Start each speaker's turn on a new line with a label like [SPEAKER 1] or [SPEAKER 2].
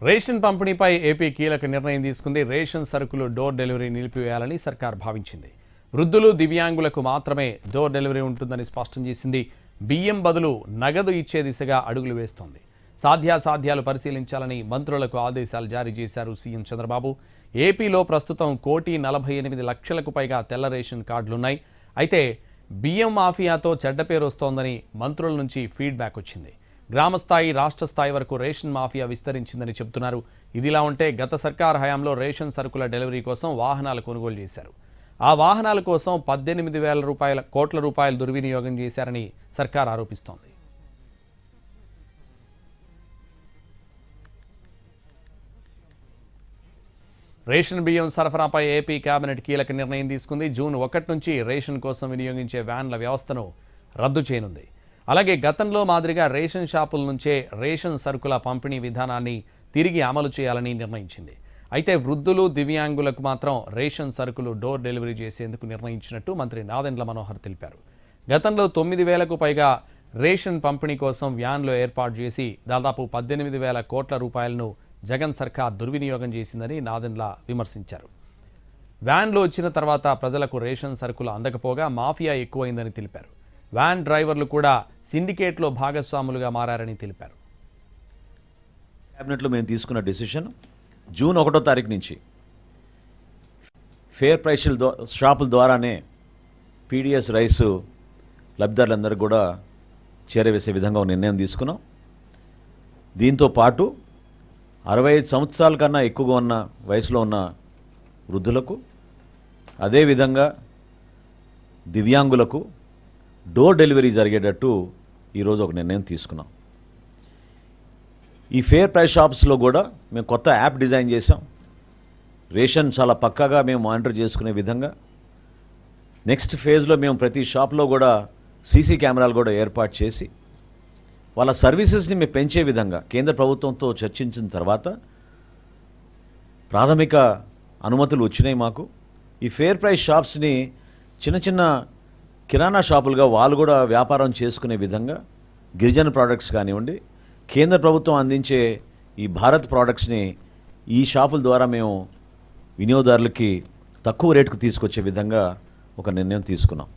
[SPEAKER 1] Ration పంపిణీపై AP కీలక నిర్ణయం తీసుకుంది. రేషన్ సరుకులు డోర్ డెలివరీ నిలిపివేయాలని సర్కార్ భావించింది. వృద్ధులు, దివ్యాంగులకు మాత్రమే డోర్ డెలివరీ ఉంటుందని స్పష్టం చేసింది. బియ్యం బదులు నగదు ఇచ్చే దిశగా అడుగులు వేస్తోంది. సాధ్యాసాధ్యాలు పరిశీలించాలని మంత్రులకు ఆదేశాలు జారీ చేశారు సీఎం చంద్రబాబు. ఏపీలో ప్రస్తుతం 1,48,00,000కు పైగా తెల్ల రేషన్ కార్డులున్నాయి. అయితే బియ్యం మాఫియాతో చెడ్డ పేరు వస్తోందని మంత్రుల నుంచి ఫీడ్బ్యాక్ వచ్చింది. గ్రామస్థాయి, రాష్ట్ర స్థాయి వరకు రేషన్ మాఫియా విస్తరించిందని చెబుతున్నారు. ఇదిలా ఉంటే గత సర్కార్ హయాంలో రేషన్ సరుకుల డెలివరీ కోసం వాహనాలు కొనుగోలు చేశారు. ఆ వాహనాల కోసం 18,000 కోట్ల రూపాయలు దుర్వినియోగం చేశారని సర్కార్ ఆరోపిస్తోంది. రేషన్ బియ్యం సరఫరాపై ఏపీ కేబినెట్ కీలక నిర్ణయం తీసుకుంది. జూన్ 1 నుంచి రేషన్ కోసం వినియోగించే వ్యాన్ల వ్యవస్థను రద్దు చేయనుంది. అలాగే గతంలో మాదిరిగా రేషన్ షాపుల నుంచే రేషన్ సరుకుల పంపిణీ విధానాన్ని తిరిగి అమలు చేయాలని నిర్ణయించింది. అయితే వృద్ధులు, దివ్యాంగులకు మాత్రం రేషన్ సరుకులు డోర్ డెలివరీ చేసేందుకు నిర్ణయించినట్టు మంత్రి నాదెండ్ల మనోహర్ తెలిపారు. గతంలో 9,000కు పైగా రేషన్ పంపిణీ కోసం వ్యాన్లు ఏర్పాటు చేసి దాదాపు 18,000 కోట్ల రూపాయలను జగన్ సర్కార్ దుర్వినియోగం చేసిందని నాదెండ్ల విమర్శించారు. వ్యాన్లు వచ్చిన తర్వాత ప్రజలకు రేషన్ సరుకులు అందకపోగా మాఫియా ఎక్కువైందని తెలిపారు. వ్యాన్ డ్రైవర్లు కూడా సిండికేట్లో భాగస్వాములుగా మారారని తెలిపారు.
[SPEAKER 2] క్యాబినెట్లో మేము తీసుకున్న డెసిషన్ జూన్ 1వ తారీఖు నుంచి ఫేర్ ప్రైస్ షాపుల ద్వారానే పీడిఎస్ రైస్ లబ్ధిదారులందరూ కూడా చేరవేసే విధంగా ఒక నిర్ణయం తీసుకున్నాం. దీంతో పాటు 65 సంవత్సరాల కన్నా ఎక్కువగా ఉన్న వయసులో ఉన్న వృద్ధులకు, అదేవిధంగా దివ్యాంగులకు డోర్ డెలివరీ జరిగేటట్టు ఈరోజు ఒక నిర్ణయం తీసుకున్నాం. ఈ ఫేర్ ప్రైస్ షాప్స్లో కూడా మేము కొత్త యాప్ డిజైన్ చేసాం. రేషన్ చాలా పక్కాగా మేము మానిటర్ చేసుకునే విధంగా నెక్స్ట్ ఫేజ్లో మేము ప్రతి షాప్లో కూడా సీసీ కెమెరాలు కూడా ఏర్పాటు చేసి వాళ్ళ సర్వీసెస్ని మేము పెంచే విధంగా కేంద్ర ప్రభుత్వంతో చర్చించిన తర్వాత ప్రాథమిక అనుమతులు వచ్చినాయి మాకు. ఈ ఫేర్ ప్రైస్ షాప్స్ని చిన్న చిన్న కిరాణా షాపులుగా వాళ్ళు కూడా వ్యాపారం చేసుకునే విధంగా గిరిజన ప్రోడక్ట్స్ కానివ్వండి, కేంద్ర ప్రభుత్వం అందించే ఈ భారత్ ప్రోడక్ట్స్ని ఈ షాపుల ద్వారా మేము వినియోగదారులకి తక్కువ రేటుకు తీసుకొచ్చే విధంగా ఒక నిర్ణయం తీసుకున్నాం.